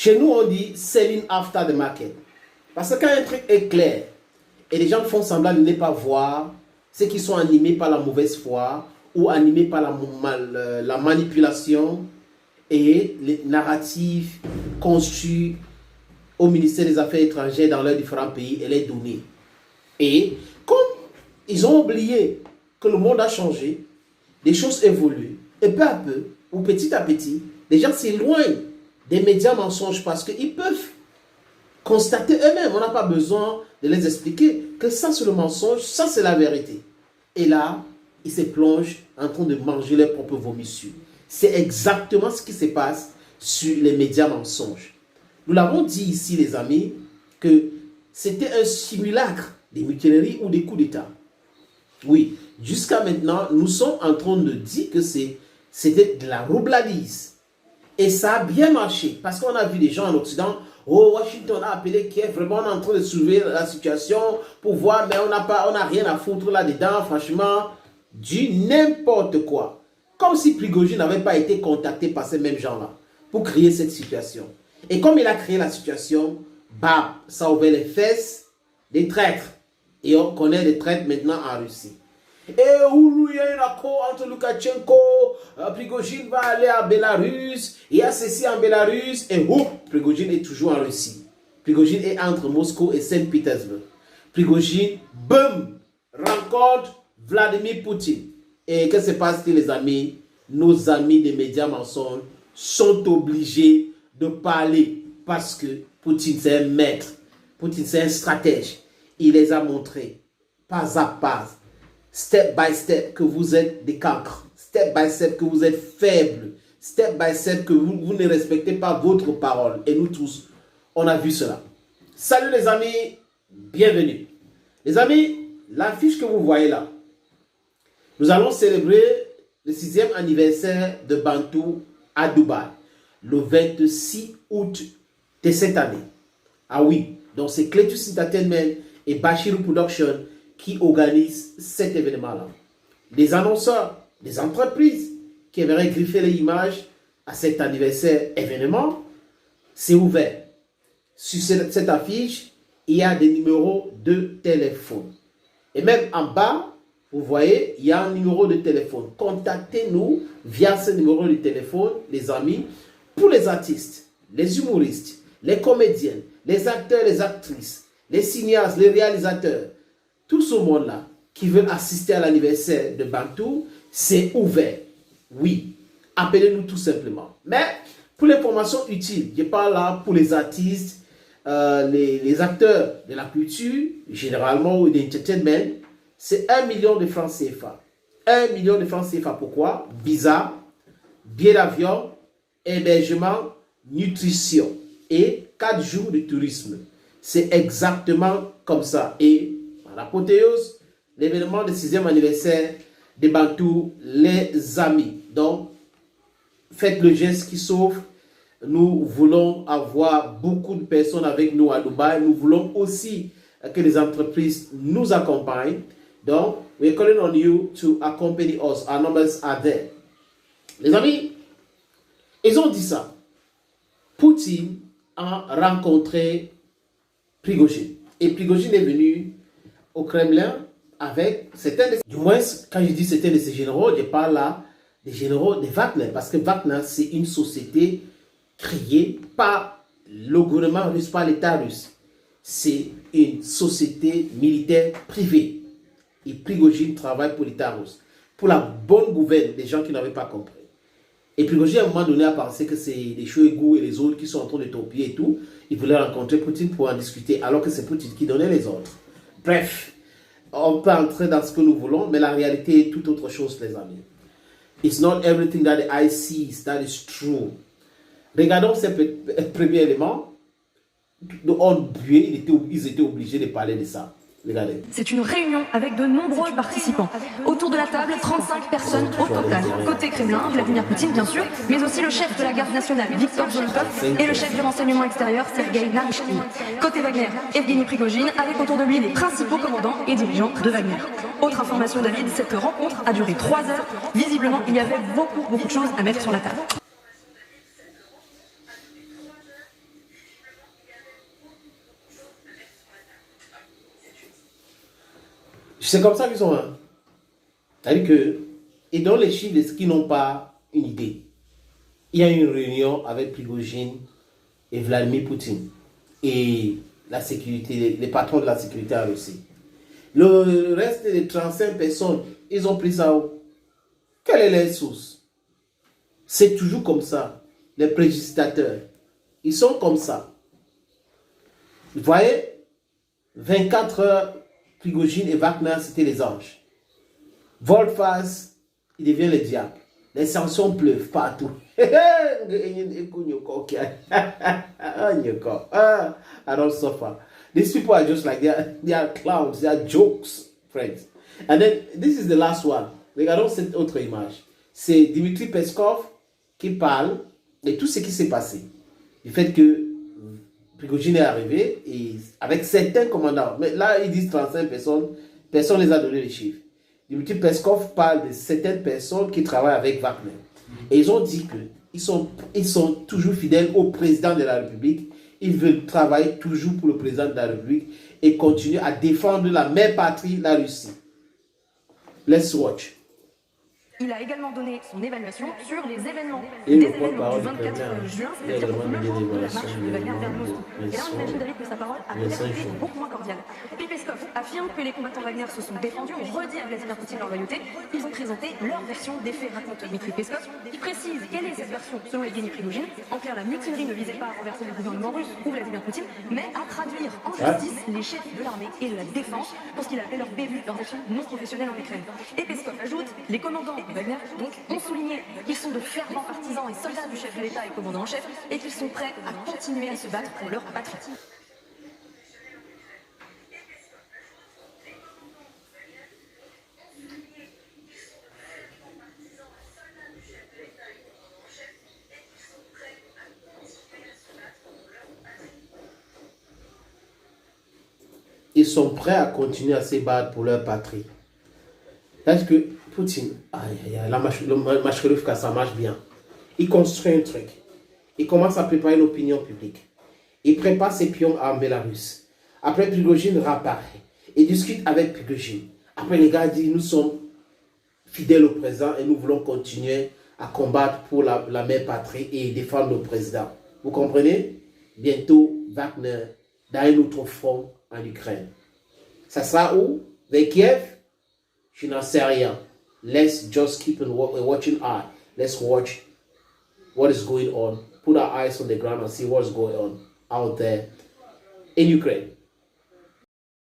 Chez nous, on dit selling after the market. Parce que quand un truc est clair et les gens font semblant de ne pas voir, c'est qu'ils sont animés par la mauvaise foi ou animés par la manipulation et les narratifs conçus au ministère des Affaires étrangères dans leurs différents pays et les données. Et comme ils ont oublié que le monde a changé, les choses évoluent, et peu à peu, ou petit à petit, les gens s'éloignent des médias mensonges parce qu'ils peuvent constater eux-mêmes. On n'a pas besoin de les expliquer que ça c'est le mensonge, ça c'est la vérité. Et là, ils se plongent en train de manger leurs propres vomissures. C'est exactement ce qui se passe sur les médias mensonges. Nous l'avons dit ici, les amis, que c'était un simulacre des mutineries ou des coups d'État. Oui, jusqu'à maintenant, nous sommes en train de dire que c'était de la roubladise. Et ça a bien marché, parce qu'on a vu des gens en Occident, oh, Washington a appelé Kiev, vraiment on est en train de soulever la situation pour voir, mais on n'a rien à foutre là-dedans, franchement, du n'importe quoi. Comme si Prigojine n'avait pas été contacté par ces mêmes gens-là pour créer cette situation. Et comme il a créé la situation, bam, ça a ouvert les fesses des traîtres. Et on connaît les traîtres maintenant en Russie. Et où il y a un accord entre Loukachenko, Prigojine va aller à Bélarus, il y a ceci en Bélarus, et Prigojine est toujours en Russie. Prigojine est entre Moscou et Saint-Pétersbourg. Prigojine, boum, rencontre Vladimir Poutine. Et qu'est-ce qui se passe, les amis? Nos amis des médias mensonges sont obligés de parler parce que Poutine c'est un maître, Poutine c'est un stratège. Il les a montrés pas à pas, step by step, que vous êtes des cancres, step by step que vous êtes faibles, step by step que vous ne respectez pas votre parole. Et nous tous, on a vu cela. Salut les amis, bienvenue. Les amis, l'affiche que vous voyez là, nous allons célébrer le 6e anniversaire de Bantou à Dubaï, le 26 août de cette année. Ah oui, donc c'est Cletus Entertainment et Bashiru Production qui organisent cet événement-là. Des annonceurs, des entreprises qui aimeraient griffer les images à cet anniversaire événement, c'est ouvert. Sur cette affiche, il y a des numéros de téléphone. Et même en bas, vous voyez, il y a un numéro de téléphone. Contactez-nous via ce numéro de téléphone, les amis, pour les artistes, les humoristes, les comédiens, les acteurs, les actrices, les cinéastes, les réalisateurs, tout ce monde-là qui veut assister à l'anniversaire de Bantou, c'est ouvert. Oui, appelez-nous tout simplement. Mais pour l'information utile, je parle là pour les artistes, les acteurs de la culture, généralement, ou d'entertainment, c'est 1 million de francs CFA. 1 million de francs CFA, pourquoi? Visa, billet d'avion, hébergement, nutrition et 4 jours de tourisme. C'est exactement comme ça. Et à l'apothéose, l'événement du 6e anniversaire de Bantou, les amis. Donc, faites le geste qui sauve. Nous voulons avoir beaucoup de personnes avec nous à Dubaï. Nous voulons aussi que les entreprises nous accompagnent. Donc, we're calling on you to accompany us. Our numbers are there. Les amis, ils ont dit ça. Poutine a rencontré Prigojine. Et Prigojine est venu au Kremlin avec certains de... Du moins, quand je dis certains de ces généraux, je parle là des généraux de Wagner. Parce que Wagner, c'est une société créée par le gouvernement russe, par l'État russe. C'est une société militaire privée. Et Prigojine travaille pour l'État russe. Pour la bonne gouverne des gens qui n'avaient pas compris. Et Prigojine, à un moment donné, a pensé que c'est les Shoigu et les autres qui sont en train de torpiller et tout. Il voulait rencontrer Poutine pour en discuter, alors que c'est Poutine qui donnait les ordres. Bref, on peut entrer dans ce que nous voulons, mais la réalité est tout autre chose, les amis. It's not everything that the eye sees that is true. Regardons ce premier élément. Ils étaient obligés de parler de ça. Regardez. C'est une réunion avec de nombreux participants. Autour de la table, 35 personnes au total. Côté Kremlin, Vladimir Poutine bien sûr, mais aussi le chef de la garde nationale, Viktor Zolotov, et le chef du renseignement extérieur, Sergei Narishkin. Côté Wagner, Evgeny Prigojine, avec autour de lui les principaux commandants et dirigeants de Wagner. Autre information, David, cette rencontre a duré 3 heures. Visiblement, il y avait beaucoup de choses à mettre sur la table. C'est comme ça qu'ils sont. Hein. C'est-à-dire que, et dans les chiffres de ceux qui n'ont pas une idée, il y a une réunion avec Prigojine et Vladimir Poutine et la sécurité, les patrons de la sécurité en Russie. Le reste des 35 personnes, ils ont pris ça où? Quelle est leur source? C'est toujours comme ça. Les préjuditateurs, ils sont comme ça. Vous voyez, 24 heures, Prigojine et Wagner, c'était les anges. Volte-face, il devient le diable. Les sanctions pleuvent partout. I don't suffer. These people are just like, they are clowns, they are jokes, friends. And then, this is the last one. Regardons cette autre image. C'est Dmitry Peskov qui parle de tout ce qui s'est passé. Du fait que Prigojine est arrivé et avec certains commandants. Mais là, ils disent 35 personnes. Personne ne les a donné les chiffres. Dmitry Peskov parle de certaines personnes qui travaillent avec Wagner. Et ils ont dit qu'ils sont toujours fidèles au président de la République. Ils veulent travailler toujours pour le président de la République et continuer à défendre la mère patrie, la Russie. Let's watch. Il a également donné son évaluation sur les événements. Des événements du 24 juin, c'est-à-dire le jour de la marche de Wagner vers Moscou. Et là, on imagine, David, que sa parole a peut-être été beaucoup moins cordiale. Puis Peskov affirme que les combattants Wagner se sont défendus, ont redit à Vladimir Poutine leur loyauté. Ils ont présenté leur version des faits, raconte Dmitry Peskov, qui précise quelle est cette version selon Evgeny Prigojine. En clair, la mutinerie ne visait pas à renverser le gouvernement russe ou Vladimir Poutine, mais à traduire en justice les chefs de l'armée et de la défense pour ce qu'il appelait leur bévue, leurs actions non professionnelles en Ukraine. Et Peskov ajoute, les commandants Wagner donc ont souligné qu'ils sont de fervents partisans et soldats du chef de l'État et commandant en chef et qu'ils sont prêts à continuer à se battre pour leur patrie. Ils sont prêts à continuer à se battre pour leur patrie. Parce que Poutine, le Machkovka, ça marche bien. Il construit un truc. Il commence à préparer l'opinion publique. Il prépare ses pions en Bélarus. Après, Prigojine réapparaît. Il discute avec Prigojine. Après, les gars disent, nous sommes fidèles au président et nous voulons continuer à combattre pour la mère patrie et défendre le président. Vous comprenez? Bientôt, Wagner dans un autre front en Ukraine. Ça sera où? Vers Kiev? Je n'en sais rien. Let's just keep a watching eye. Let's watch what is going on. Put our eyes on the ground and see what's going on out there in Ukraine.